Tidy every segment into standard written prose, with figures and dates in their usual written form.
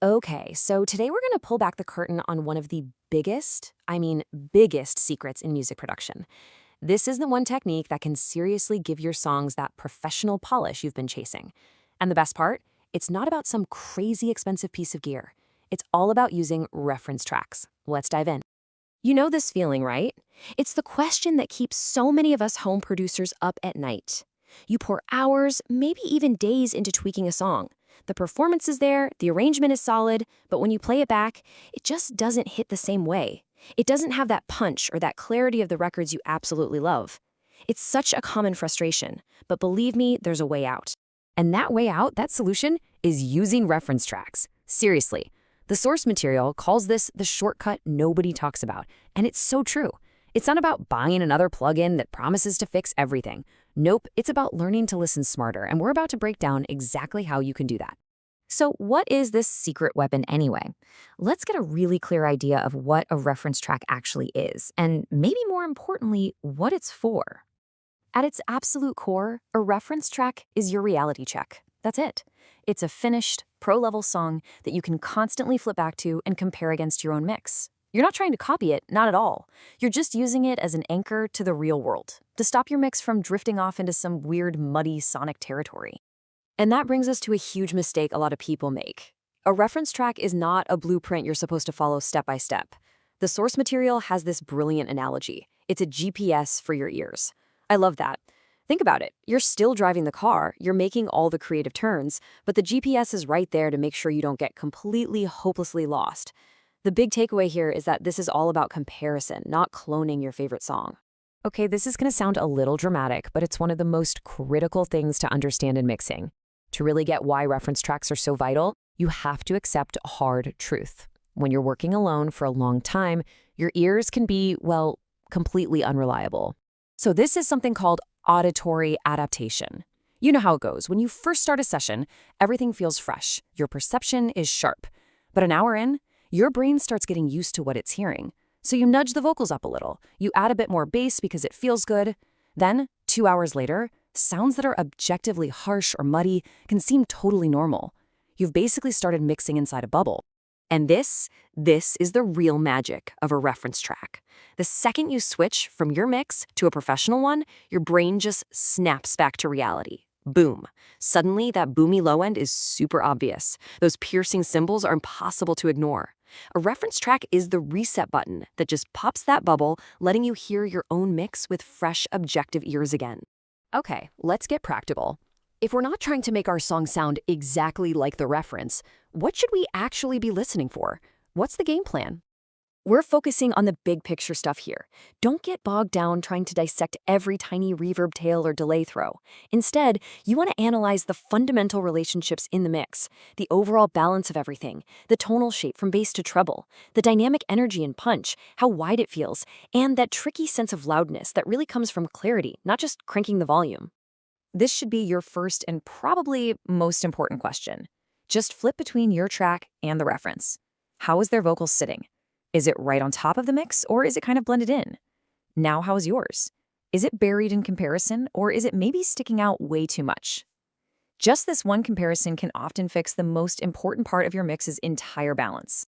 Okay, so today we're going to pull back the curtain on one of the biggest secrets in music production. This is the one technique that can seriously give your songs that professional polish you've been chasing. And the best part? It's not about some crazy expensive piece of gear. It's all about using reference tracks. Let's dive in. You know this feeling, right? It's the question that keeps so many of us home producers up at night. You pour hours, maybe even days into tweaking a song. The performance is there, the arrangement is solid, but when you play it back, it just doesn't hit the same way. It doesn't have that punch or that clarity of the records you absolutely love. It's such a common frustration, but believe me, there's a way out. And that way out, that solution, is using reference tracks. Seriously. The source material calls this the shortcut nobody talks about, and it's so true. It's not about buying another plugin that promises to fix everything. Nope, it's about learning to listen smarter, and we're about to break down exactly how you can do that. So, what is this secret weapon anyway? Let's get a really clear idea of what a reference track actually is, and maybe more importantly, what it's for. At its absolute core, a reference track is your reality check. That's it. It's a finished, pro-level song that you can constantly flip back to and compare against your own mix. You're not trying to copy it, not at all. You're just using it as an anchor to the real world, to stop your mix from drifting off into some weird, muddy sonic territory. And that brings us to a huge mistake a lot of people make. A reference track is not a blueprint you're supposed to follow step by step. The source material has this brilliant analogy. It's a GPS for your ears. I love that. Think about it. You're still driving the car, you're making all the creative turns, but the GPS is right there to make sure you don't get completely, hopelessly lost. The big takeaway here is that this is all about comparison, not cloning your favorite song. Okay, this is going to sound a little dramatic, but it's one of the most critical things to understand in mixing. To really get why reference tracks are so vital, you have to accept a hard truth. When you're working alone for a long time, your ears can be, well, completely unreliable. So this is something called auditory adaptation. You know how it goes. When you first start a session, everything feels fresh. Your perception is sharp. But an hour in, your brain starts getting used to what it's hearing. So you nudge the vocals up a little. You add a bit more bass because it feels good. Then, 2 hours later, sounds that are objectively harsh or muddy can seem totally normal. You've basically started mixing inside a bubble. And this is the real magic of a reference track. The second you switch from your mix to a professional one, your brain just snaps back to reality. Boom. Suddenly, that boomy low end is super obvious. Those piercing cymbals are impossible to ignore. A reference track is the reset button that just pops that bubble, letting you hear your own mix with fresh, objective ears again. Okay, let's get practical. If we're not trying to make our song sound exactly like the reference, what should we actually be listening for? What's the game plan? We're focusing on the big picture stuff here. Don't get bogged down trying to dissect every tiny reverb tail or delay throw. Instead, you want to analyze the fundamental relationships in the mix, the overall balance of everything, the tonal shape from bass to treble, the dynamic energy and punch, how wide it feels, and that tricky sense of loudness that really comes from clarity, not just cranking the volume. This should be your first and probably most important question. Just flip between your track and the reference. How is their vocals sitting? Is it right on top of the mix, or is it kind of blended in? Now, how is yours? Is it buried in comparison, or is it maybe sticking out way too much? Just this one comparison can often fix the most important part of your mix's entire balance.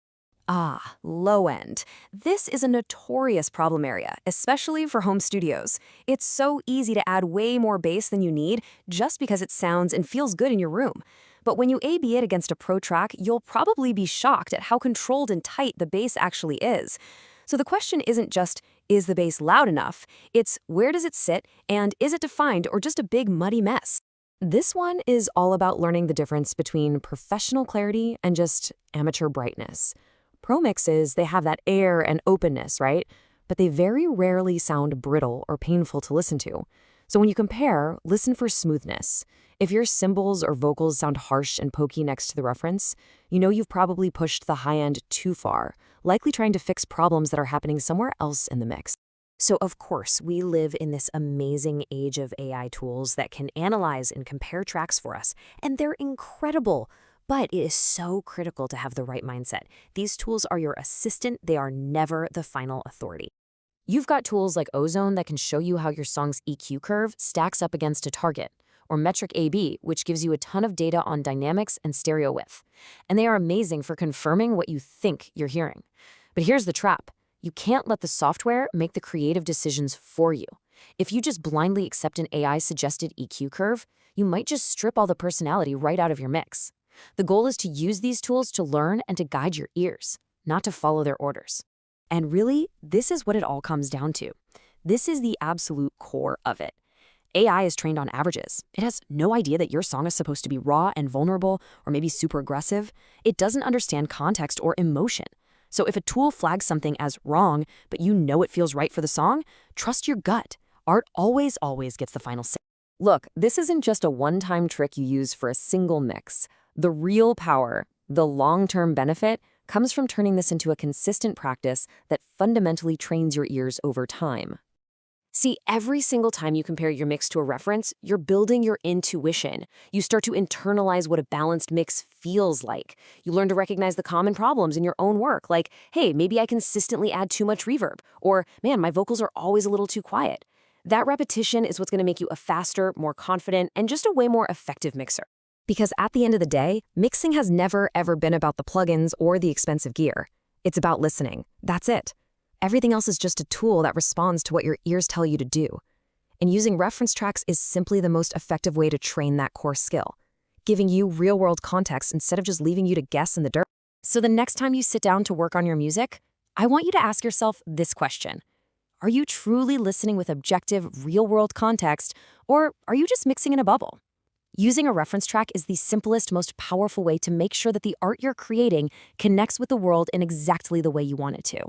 Ah, low end. This is a notorious problem area, especially for home studios. It's so easy to add way more bass than you need just because it sounds and feels good in your room. But when you A/B it against a pro track, you'll probably be shocked at how controlled and tight the bass actually is. So the question isn't just, is the bass loud enough? It's, where does it sit, and is it defined or just a big muddy mess? This one is all about learning the difference between professional clarity and just amateur brightness. Pro mixes, they have that air and openness, right? But they very rarely sound brittle or painful to listen to. So when you compare, listen for smoothness. If your cymbals or vocals sound harsh and pokey next to the reference, you know you've probably pushed the high end too far, likely trying to fix problems that are happening somewhere else in the mix. So of course, we live in this amazing age of AI tools that can analyze and compare tracks for us, and they're incredible. But it is so critical to have the right mindset. These tools are your assistant, they are never the final authority. You've got tools like Ozone that can show you how your song's EQ curve stacks up against a target, or Metric AB, which gives you a ton of data on dynamics and stereo width. And they are amazing for confirming what you think you're hearing. But here's the trap. You can't let the software make the creative decisions for you. If you just blindly accept an AI-suggested EQ curve, you might just strip all the personality right out of your mix. The goal is to use these tools to learn and to guide your ears, not to follow their orders. And really, this is what it all comes down to. This is the absolute core of it. AI is trained on averages. It has no idea that your song is supposed to be raw and vulnerable or maybe super aggressive. It doesn't understand context or emotion. So if a tool flags something as wrong, but you know it feels right for the song, trust your gut. Art always gets the final say. Look, this isn't just a one-time trick you use for a single mix. The real power, the long-term benefit, comes from turning this into a consistent practice that fundamentally trains your ears over time. See, every single time you compare your mix to a reference, you're building your intuition. You start to internalize what a balanced mix feels like. You learn to recognize the common problems in your own work, like, hey, maybe I consistently add too much reverb, or, man, my vocals are always a little too quiet. That repetition is what's going to make you a faster, more confident, and just a way more effective mixer. Because at the end of the day, mixing has never, ever been about the plugins or the expensive gear. It's about listening. That's it. Everything else is just a tool that responds to what your ears tell you to do. And using reference tracks is simply the most effective way to train that core skill, giving you real-world context instead of just leaving you to guess in the dirt. So the next time you sit down to work on your music, I want you to ask yourself this question. Are you truly listening with objective, real-world context, or are you just mixing in a bubble? Using a reference track is the simplest, most powerful way to make sure that the art you're creating connects with the world in exactly the way you want it to.